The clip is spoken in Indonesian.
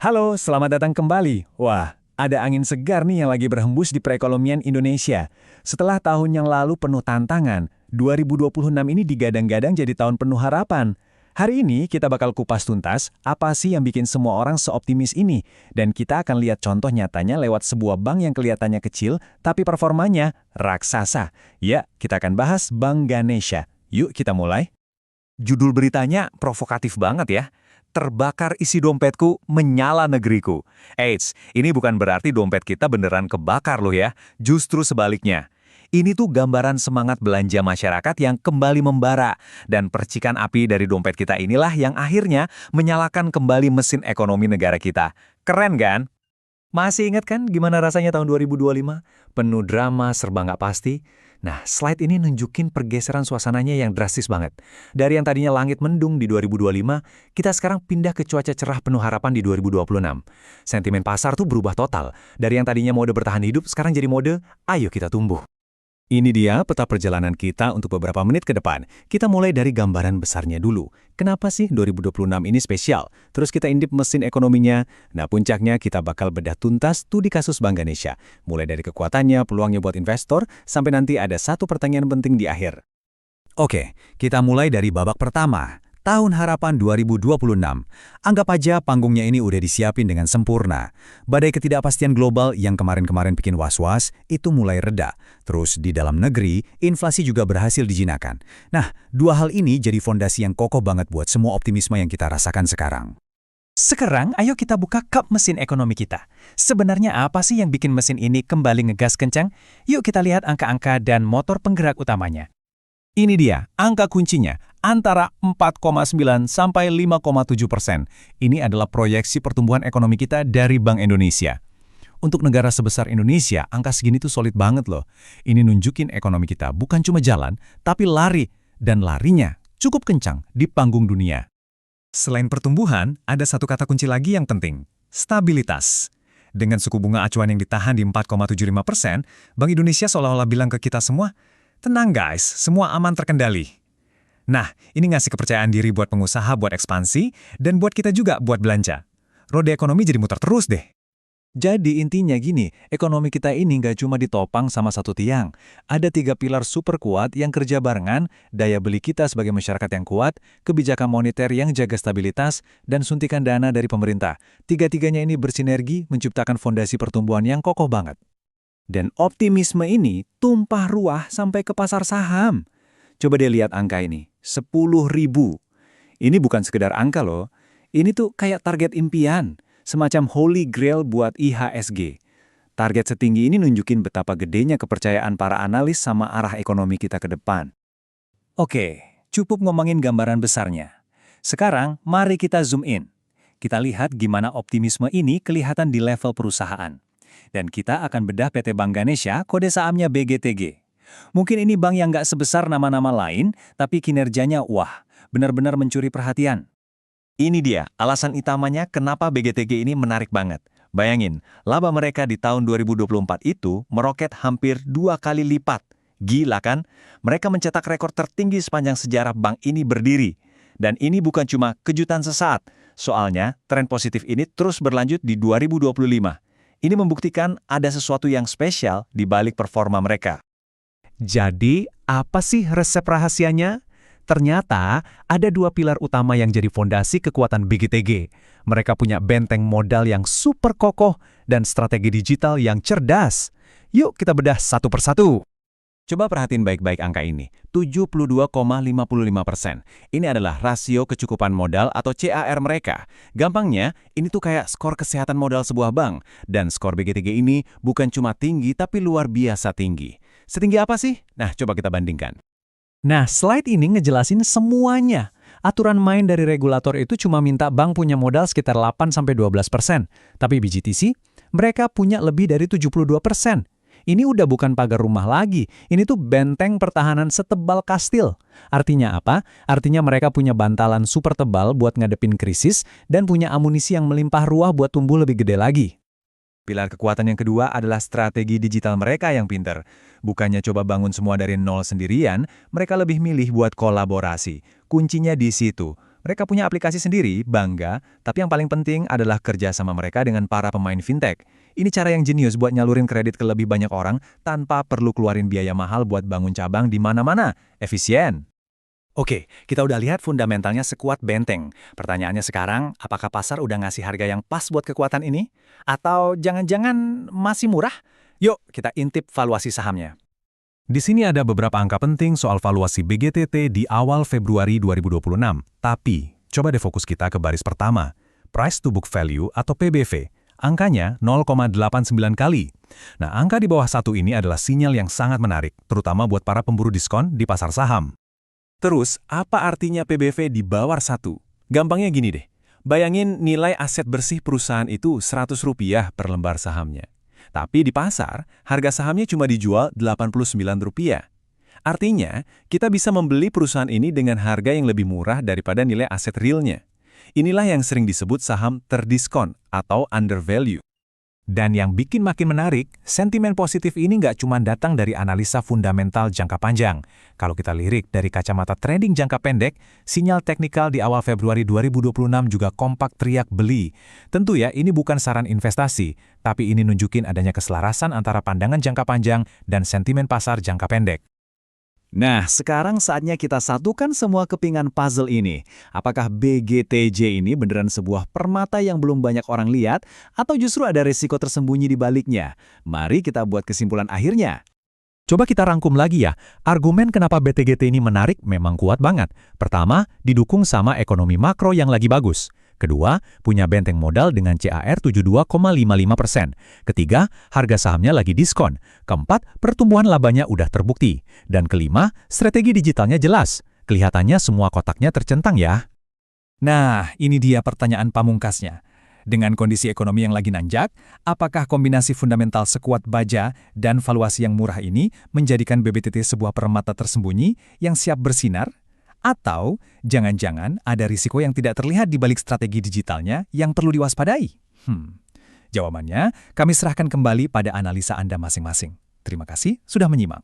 Halo, selamat datang kembali. Wah, ada angin segar nih yang lagi berhembus di perekonomian Indonesia. Setelah tahun yang lalu penuh tantangan, 2026 ini digadang-gadang jadi tahun penuh harapan. Hari ini kita bakal kupas tuntas apa sih yang bikin semua orang seoptimis ini. Dan kita akan lihat contoh nyatanya lewat sebuah bank yang kelihatannya kecil, tapi performanya raksasa. Ya, kita akan bahas Bank Ganesha. Yuk kita mulai. Judul beritanya provokatif banget ya. Terbakar isi dompetku, menyala negeriku. Eits, ini bukan berarti dompet kita beneran kebakar loh ya. Justru sebaliknya. Ini tuh gambaran semangat belanja masyarakat yang kembali membara. Dan percikan api dari dompet kita inilah yang akhirnya menyalakan kembali mesin ekonomi negara kita. Keren kan? Masih ingat kan gimana rasanya tahun 2025? Penuh drama, serba nggak pasti. Nah, slide ini nunjukin pergeseran suasananya yang drastis banget. Dari yang tadinya langit mendung di 2025, kita sekarang pindah ke cuaca cerah penuh harapan di 2026. Sentimen pasar tuh berubah total. Dari yang tadinya mode bertahan hidup, sekarang jadi mode, ayo kita tumbuh. Ini dia peta perjalanan kita untuk beberapa menit ke depan. Kita mulai dari gambaran besarnya dulu. Kenapa sih 2026 ini spesial? Terus kita intip mesin ekonominya. Nah, puncaknya kita bakal bedah tuntas tuh di kasus Bank Ganesha. Mulai dari kekuatannya, peluangnya buat investor, sampai nanti ada satu pertanyaan penting di akhir. Oke, kita mulai dari babak pertama. Tahun Harapan 2026. Anggap aja panggungnya ini udah disiapin dengan sempurna. Badai ketidakpastian global yang kemarin-kemarin bikin was-was, itu mulai reda. Terus di dalam negeri, inflasi juga berhasil dijinakan. Nah, dua hal ini jadi fondasi yang kokoh banget buat semua optimisme yang kita rasakan sekarang. Sekarang, ayo kita buka kap mesin ekonomi kita. Sebenarnya apa sih yang bikin mesin ini kembali ngegas kencang? Yuk kita lihat angka-angka dan motor penggerak utamanya. Ini dia, angka kuncinya, antara 4,9 sampai 5,7%. Ini adalah proyeksi pertumbuhan ekonomi kita dari Bank Indonesia. Untuk negara sebesar Indonesia, angka segini tuh solid banget loh. Ini nunjukin ekonomi kita bukan cuma jalan, tapi lari. Dan larinya cukup kencang di panggung dunia. Selain pertumbuhan, ada satu kata kunci lagi yang penting, stabilitas. Dengan suku bunga acuan yang ditahan di 4,75%, Bank Indonesia seolah-olah bilang ke kita semua, tenang guys, semua aman terkendali. Nah, ini ngasih kepercayaan diri buat pengusaha buat ekspansi, dan buat kita juga buat belanja. Roda ekonomi jadi muter terus deh. Jadi intinya gini, ekonomi kita ini nggak cuma ditopang sama satu tiang. Ada 3 pilar super kuat yang kerja barengan, daya beli kita sebagai masyarakat yang kuat, kebijakan moneter yang jaga stabilitas, dan suntikan dana dari pemerintah. Tiga-tiganya ini bersinergi menciptakan fondasi pertumbuhan yang kokoh banget. Dan optimisme ini tumpah ruah sampai ke pasar saham. Coba deh lihat angka ini, 10.000. Ini bukan sekedar angka loh, ini tuh kayak target impian, semacam holy grail buat IHSG. Target setinggi ini nunjukin betapa gedenya kepercayaan para analis sama arah ekonomi kita ke depan. Oke, cukup ngomongin gambaran besarnya. Sekarang, mari kita zoom in. Kita lihat gimana optimisme ini kelihatan di level perusahaan. Dan kita akan bedah PT Bank Ganesha, kode sahamnya BGTG. Mungkin ini bank yang nggak sebesar nama-nama lain, tapi kinerjanya wah, benar-benar mencuri perhatian. Ini dia, alasan utamanya kenapa BGTG ini menarik banget. Bayangin, laba mereka di tahun 2024 itu meroket hampir 2 kali lipat. Gila kan? Mereka mencetak rekor tertinggi sepanjang sejarah bank ini berdiri. Dan ini bukan cuma kejutan sesaat, soalnya tren positif ini terus berlanjut di 2025. Ini membuktikan ada sesuatu yang spesial di balik performa mereka. Jadi, apa sih resep rahasianya? Ternyata ada 2 pilar utama yang jadi fondasi kekuatan BGTG. Mereka punya benteng modal yang super kokoh dan strategi digital yang cerdas. Yuk kita bedah satu persatu. Coba perhatiin baik-baik angka ini, 72,55%. Ini adalah rasio kecukupan modal atau CAR mereka. Gampangnya, ini tuh kayak skor kesehatan modal sebuah bank. Dan skor BGTG ini bukan cuma tinggi, tapi luar biasa tinggi. Setinggi apa sih? Nah, coba kita bandingkan. Nah, slide ini ngejelasin semuanya. Aturan main dari regulator itu cuma minta bank punya modal sekitar 8-12%. Tapi BGTC, mereka punya lebih dari 72%. Ini udah bukan pagar rumah lagi, ini tuh benteng pertahanan setebal kastil. Artinya apa? Artinya mereka punya bantalan super tebal buat ngadepin krisis dan punya amunisi yang melimpah ruah buat tumbuh lebih gede lagi. Pilar kekuatan yang kedua adalah strategi digital mereka yang pinter. Bukannya coba bangun semua dari nol sendirian, mereka lebih milih buat kolaborasi. Kuncinya di situ. Mereka punya aplikasi sendiri, bangga, tapi yang paling penting adalah kerja sama mereka dengan para pemain fintech. Ini cara yang jenius buat nyalurin kredit ke lebih banyak orang tanpa perlu keluarin biaya mahal buat bangun cabang di mana-mana. Efisien. Oke, kita udah lihat fundamentalnya sekuat benteng. Pertanyaannya sekarang, apakah pasar udah ngasih harga yang pas buat kekuatan ini? Atau jangan-jangan masih murah? Yuk, kita intip valuasi sahamnya. Di sini ada beberapa angka penting soal valuasi BGTT di awal Februari 2026. Tapi, coba deh fokus kita ke baris pertama, Price to Book Value atau PBV. Angkanya 0,89 kali. Nah, angka di bawah satu ini adalah sinyal yang sangat menarik, terutama buat para pemburu diskon di pasar saham. Terus, apa artinya PBV di bawah 1? Gampangnya gini deh, bayangin nilai aset bersih perusahaan itu Rp100 per lembar sahamnya. Tapi di pasar, harga sahamnya cuma dijual Rp89. Artinya, kita bisa membeli perusahaan ini dengan harga yang lebih murah daripada nilai aset realnya. Inilah yang sering disebut saham terdiskon atau undervalue. Dan yang bikin makin menarik, sentimen positif ini nggak cuma datang dari analisa fundamental jangka panjang. Kalau kita lirik dari kacamata trading jangka pendek, sinyal teknikal di awal Februari 2026 juga kompak teriak beli. Tentu ya, ini bukan saran investasi, tapi ini nunjukin adanya keselarasan antara pandangan jangka panjang dan sentimen pasar jangka pendek. Nah, sekarang saatnya kita satukan semua kepingan puzzle ini. Apakah BGTJ ini beneran sebuah permata yang belum banyak orang lihat, atau justru ada risiko tersembunyi di baliknya? Mari kita buat kesimpulan akhirnya. Coba kita rangkum lagi ya, argumen kenapa BTGT ini menarik memang kuat banget. Pertama, didukung sama ekonomi makro yang lagi bagus. Kedua, punya benteng modal dengan CAR 72,55%. Ketiga, harga sahamnya lagi diskon. Keempat, pertumbuhan labanya udah terbukti. Dan kelima, strategi digitalnya jelas. Kelihatannya semua kotaknya tercentang ya. Nah, ini dia pertanyaan pamungkasnya. Dengan kondisi ekonomi yang lagi nanjak, apakah kombinasi fundamental sekuat baja dan valuasi yang murah ini menjadikan BBTT sebuah permata tersembunyi yang siap bersinar? Atau jangan-jangan ada risiko yang tidak terlihat di balik strategi digitalnya yang perlu diwaspadai? Jawabannya kami serahkan kembali pada analisa Anda masing-masing. Terima kasih sudah menyimak.